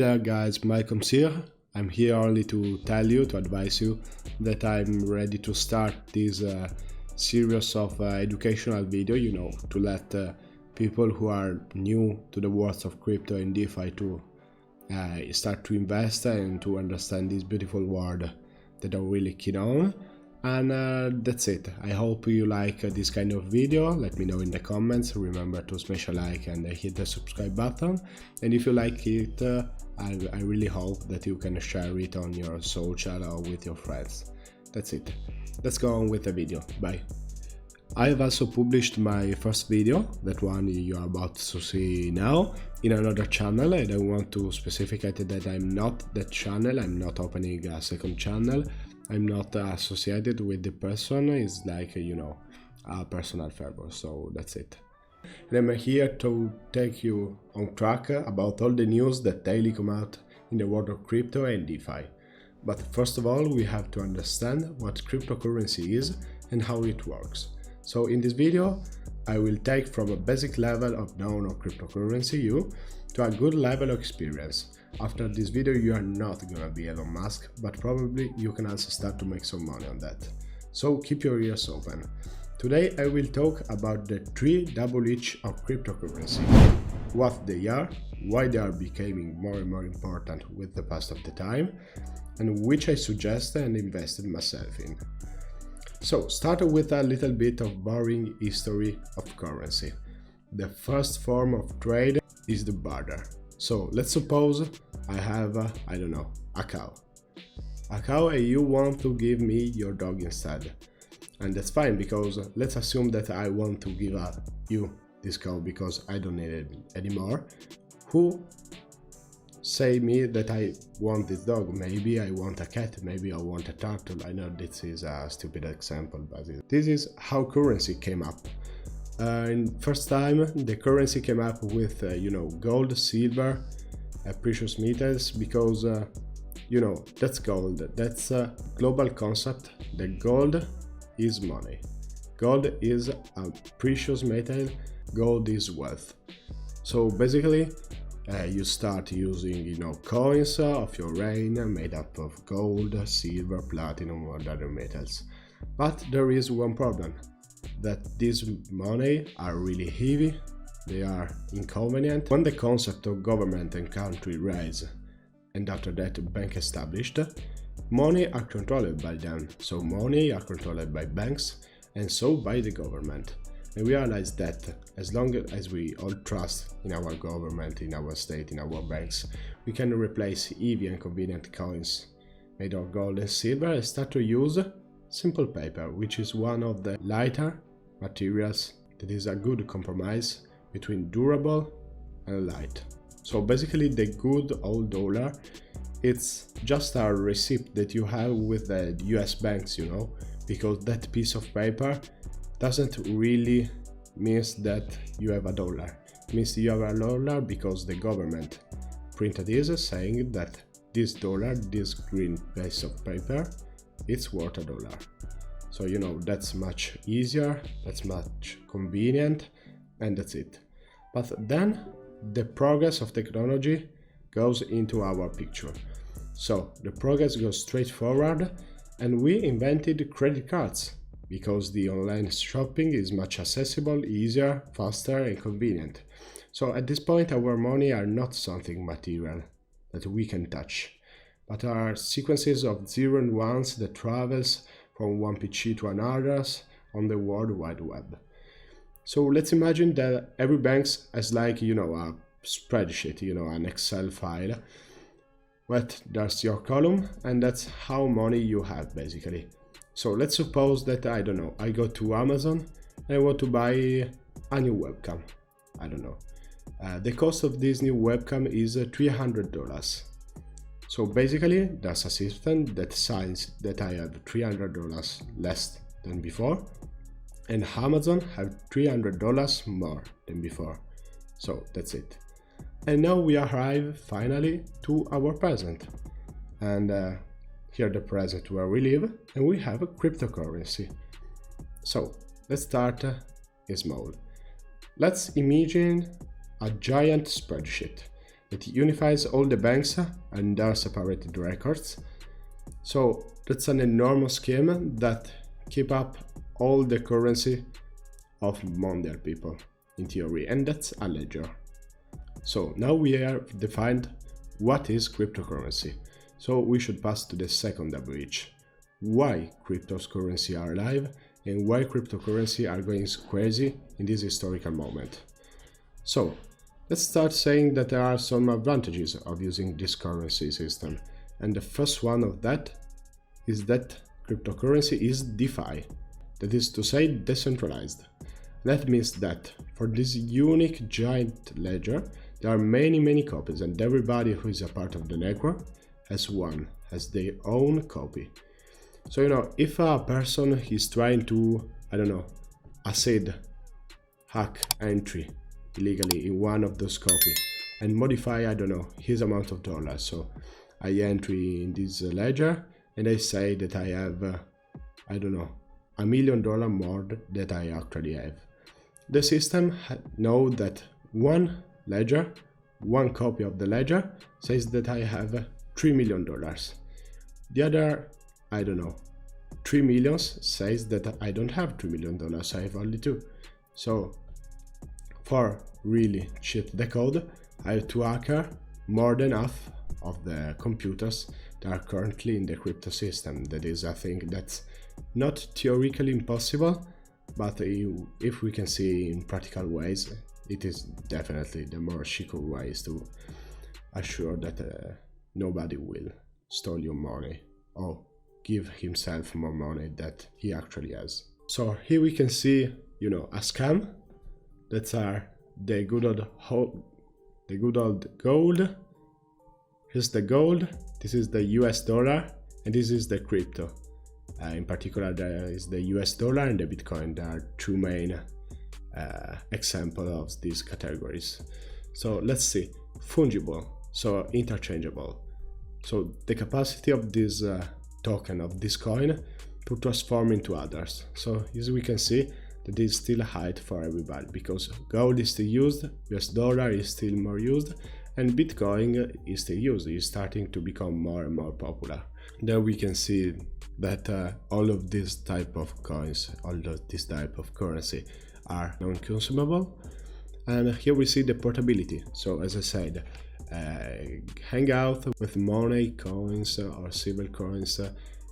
There guys, Malcolm here. I'm here only to tell you, to advise you that I'm ready to start this series of educational video, to let people who are new to the world of crypto and DeFi to start to invest and to understand this beautiful world that I'm really keen on. And that's it. I hope you like this kind of video. Let me know in the comments. Remember to smash a like and hit the subscribe button. And if you like it, I really hope that you can share it on your social or with your friends. That's it. Let's go on with the video. Bye. I have also published my first video, that one you are about to see now, in another channel, and I want to specify that I'm not that channel. I'm not opening a second channel. I'm not associated with the person. It's like, a personal favor, so that's it. And I'm here to take you on track about all the news that daily come out in the world of crypto and DeFi. But first of all, we have to understand what cryptocurrency is and how it works. So in this video, I will take from a basic level of known of cryptocurrency to a good level of experience. After this video, you are not gonna be Elon Musk, but probably you can also start to make some money on that. So keep your ears open. Today I will talk about the three double edge of cryptocurrency, what they are, why they are becoming more and more important with the pass of the time, and which I suggest and invested myself in. So start with a little bit of boring history of currency. The first form of trade is the barter. So let's suppose I have, a cow. A cow and you want to give me your dog instead. And that's fine, because let's assume that I want to give you this cow because I don't need it anymore. Who say me that I want this dog? Maybe I want a cat, maybe I want a turtle. I know this is a stupid example, but this is how currency came up. In first time, the currency came up with, gold, silver, precious metals, because, that's gold. That's a global concept. The gold is money. Gold is a precious metal. Gold is wealth. So basically, you start using, coins of your reign made up of gold, silver, platinum, or other metals. But there is one problem. That these money are really heavy, they are inconvenient. When the concept of government and country rise, and after that bank established, money are controlled by them, so money are controlled by banks and so by the government. And we realize that as long as we all trust in our government, in our state, in our banks, we can replace heavy and convenient coins made of gold and silver and start to use simple paper, which is one of the lighter materials that is a good compromise between durable and light. So basically the good old dollar, it's just a receipt that you have with the US banks, because that piece of paper doesn't really mean that you have a dollar. It means you have a dollar because the government printed this saying that this dollar, this green piece of paper, it's worth $1. So that's much easier, that's much convenient, and that's it. But then the progress of technology goes into our picture. So the progress goes straight forward, and we invented credit cards because the online shopping is much accessible, easier, faster, and convenient. So at this point, our money are not something material that we can touch, but are sequences of zero and ones that travels from one PC to another on the World Wide Web. So let's imagine that every bank has like, a spreadsheet, an Excel file. But that's your column, and that's how money you have basically. So let's suppose that, I go to Amazon and I want to buy a new webcam. The cost of this new webcam is $300. So basically, that's a system that signs that I have $300 less than before, and Amazon have $300 more than before. So that's it. And now we arrive finally to our present. And here the present where we live, and we have a cryptocurrency. So let's start small. Let's imagine a giant spreadsheet that unifies all the banks and their separated records. So that's an enormous scheme that keep up all the currency of mondial people in theory, and that's a ledger. So now we have defined what is cryptocurrency. So we should pass to the second bridge. Why cryptocurrency are alive and why cryptocurrency are going crazy in this historical moment. So let's start saying that there are some advantages of using this currency system. And the first one of that is that cryptocurrency is DeFi. That is to say, decentralized. That means that for this unique giant ledger, there are many copies, and everybody who is a part of the network has their own copy. So, if a person is trying to, hack entry illegally in one of those copies and modify, his amount of dollars. So I entry in this ledger and I say that I have, $1 million more that I actually have. The system knows that one copy of the ledger says that I have $3 million. The other, 3 millions says that I don't have $3 million, I have only 2. So for really cheat the code, I have to hack more than half of the computers that are currently in the crypto system. That is a thing that's not theoretically impossible, but if we can see in practical ways, it is definitely the more secure ways to assure that nobody will steal your money or give himself more money that he actually has. So here we can see, a scam. That's the good old gold. Here's the gold. This is the US dollar, and this is the crypto. In particular, there is the US dollar and the Bitcoin. There are two main examples of these categories. So let's see. Fungible, so interchangeable. So the capacity of this token, of this coin, to transform into others. So as we can see, that is still a height for everybody, because gold is still used, US dollar is still more used, and Bitcoin is still used. It's starting to become more and more popular. There we can see that all of this type of coins, all of this type of currency are non-consumable. And here we see the portability. So as I said, hang out with money, coins or silver coins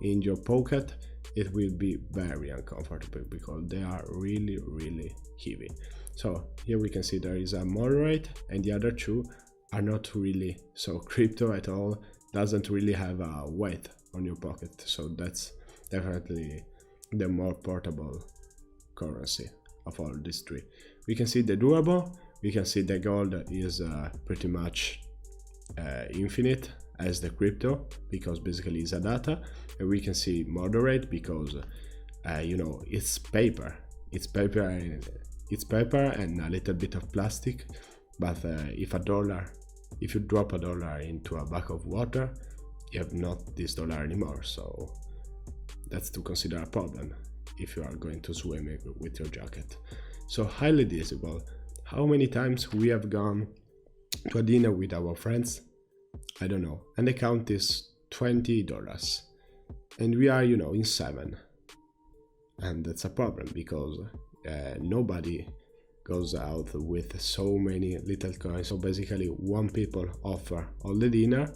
in your pocket, it will be very uncomfortable because they are really heavy. So here we can see there is a moderate, and the other two are not really. So crypto at all doesn't really have a weight on your pocket, so that's definitely the more portable currency of all these three. We can see the durable. We can see the gold is pretty much infinite as the crypto, because basically it's a data. And we can see moderate because it's paper. It's paper and a little bit of plastic. But if you drop a dollar into a bucket of water, you have not this dollar anymore. So that's to consider a problem if you are going to swim with your jacket. So highly visible. How many times we have gone to a dinner with our friends? I don't know. And the count is $20. And we are, in 7. And that's a problem because nobody goes out with so many little coins. So basically, one people offer all the dinner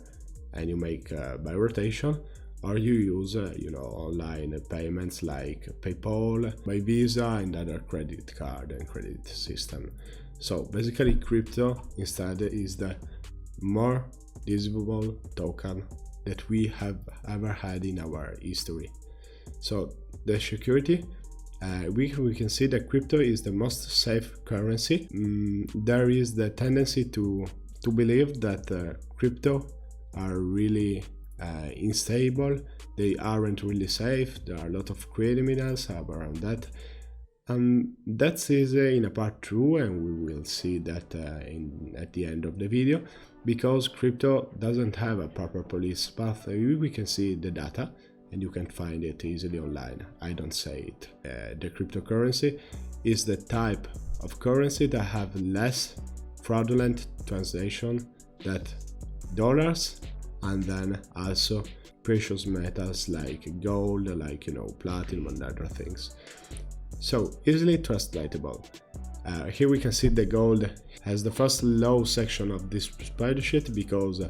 and you make by rotation, or you use, online payments like PayPal, My Visa, and other credit card and credit system. So basically, crypto instead is the more visible token that we have ever had in our history. So the security, we can see that crypto is the most safe currency. There is the tendency to believe that crypto are really unstable. They aren't really safe. There are a lot of criminals around that. That is in a part true, and we will see that at the end of the video, because crypto doesn't have a proper police path. We can see the data and you can find it easily online. I don't say it. The cryptocurrency is the type of currency that have less fraudulent transaction that dollars and then also precious metals like gold, like platinum and other things. So easily translatable. Here we can see the gold has the first low section of this spreadsheet because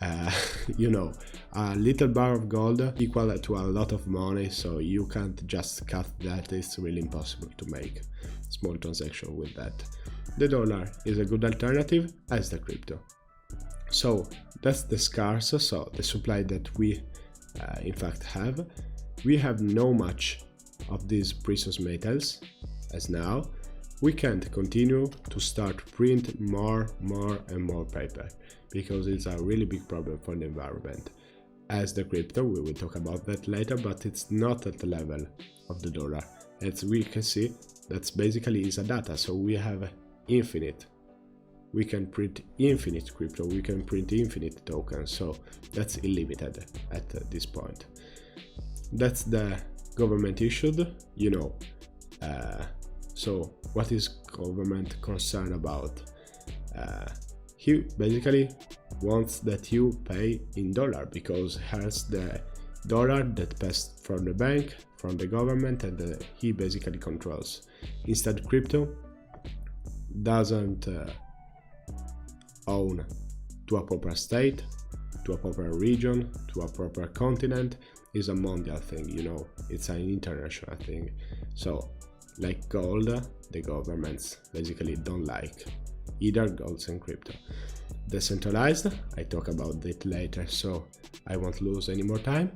a little bar of gold equal to a lot of money, so you can't just cut that. It's really impossible to make small transaction with that. The dollar is a good alternative as the crypto. So that's the scarce, so the supply that we in fact have. We have no much of these precious metals as now. We can't continue to start print more and more paper because it's a really big problem for the environment. As the crypto, we will talk about that later, but it's not at the level of the dollar. As we can see, that's basically is a data, so we have infinite. We can print infinite crypto, we can print infinite tokens, so that's unlimited at this point. That's the government issued, so what is government concerned about? He basically wants that you pay in dollar because has the dollar that passed from the bank, from the government, and he basically controls. Instead, crypto doesn't own to a proper state, to a proper region, to a proper continent. Is a mondial thing, it's an international thing. So like gold, the governments basically don't like either gold and crypto. Decentralized, I talk about it later, so I won't lose any more time.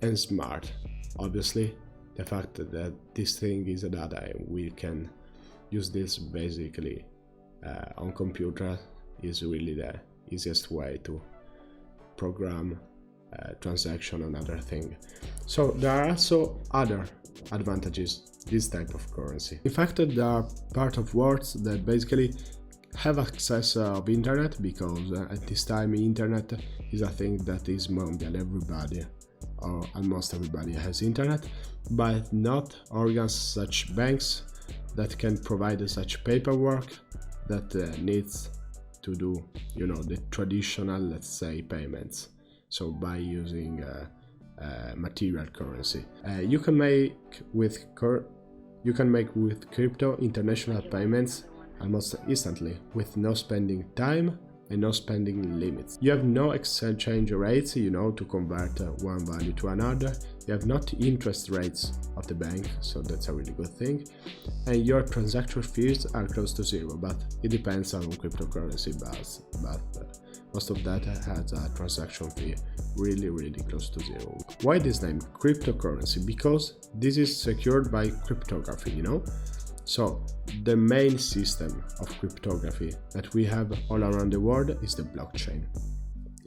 And smart, obviously the fact that this thing is a data and we can use this basically on computer is really the easiest way to program transaction and other thing. So there are also other advantages this type of currency. In fact, there are part of worlds that basically have access of internet because at this time internet is a thing that is mondial. Everybody or almost everybody has internet, but not organs such banks that can provide such paperwork that needs to do the traditional, let's say, payments. So by using material currency, you can make with crypto international payments almost instantly with no spending time and no spending limits. You have no exchange rates, to convert one value to another. You have not interest rates of the bank, so that's a really good thing. And your transaction fees are close to zero, but it depends on cryptocurrency. But most of that has a transaction fee really close to zero. Why this name cryptocurrency? Because this is secured by cryptography, So the main system of cryptography that we have all around the world is the blockchain.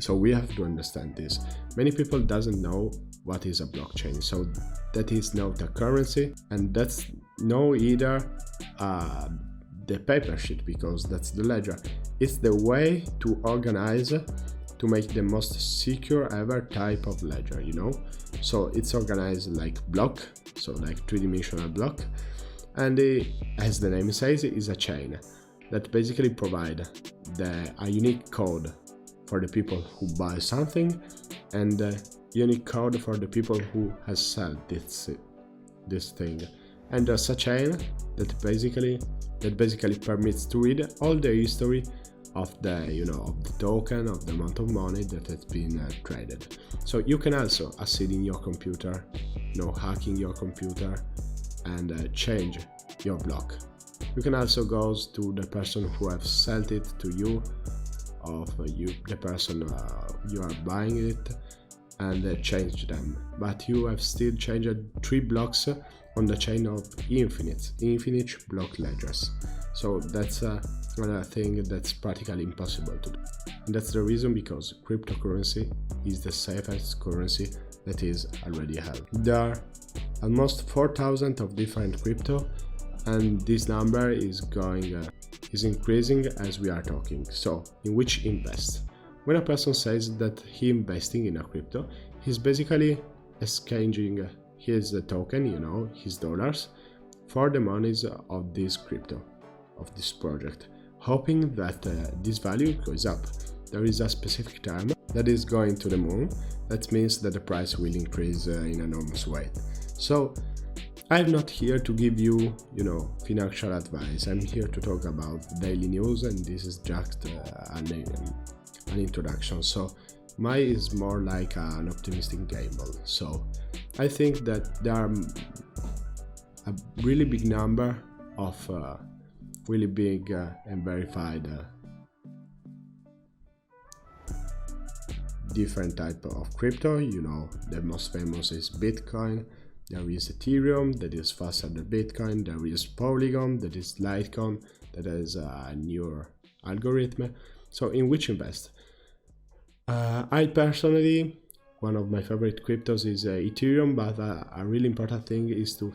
So we have to understand this. Many people doesn't know what is a blockchain. So that is not a currency, and that's no either the paper sheet, because that's the ledger. It's the way to organize to make the most secure ever type of ledger, So it's organized like block, so like three-dimensional block. And as the name says, it is a chain that basically provide a unique code for the people who buy something and a unique code for the people who has sold this thing. And there's a chain that basically permits to read all the history of the of the token, of the amount of money that has been traded. So you can also access in your computer, hacking your computer and change your block. You can also go to the person who have sold it to you, the person you are buying it, and change them. But you have still changed 3 blocks on the chain of infinite block ledgers. So that's another thing that's practically impossible to do. And that's the reason because cryptocurrency is the safest currency that is already held. There are almost 4,000 of different crypto, and this number is increasing as we are talking. So in which invest? When a person says that he investing in a crypto, he's basically exchanging his token, his dollars, for the monies of this crypto, of this project, hoping that this value goes up. there is a specific term that is going to the moon. That means that the price will increase in enormous way. So I'm not here to give you, financial advice. I'm here to talk about daily news, and this is just an introduction. So mine is more like an optimistic gamble. So I think that there are a really big number of really big and verified different type of crypto. The most famous is Bitcoin. There is Ethereum that is faster than Bitcoin. There is Polygon that is Litecoin that has a newer algorithm. So in which invest? I personally, one of my favorite cryptos is Ethereum, but a really important thing is to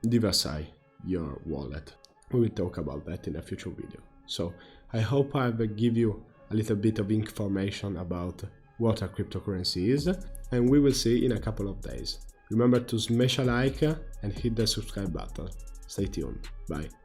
diversify your wallet. We will talk about that in a future video. So I hope I've give you a little bit of information about what a cryptocurrency is, and we will see in a couple of days. Remember to smash a like and hit the subscribe button. Stay tuned. Bye.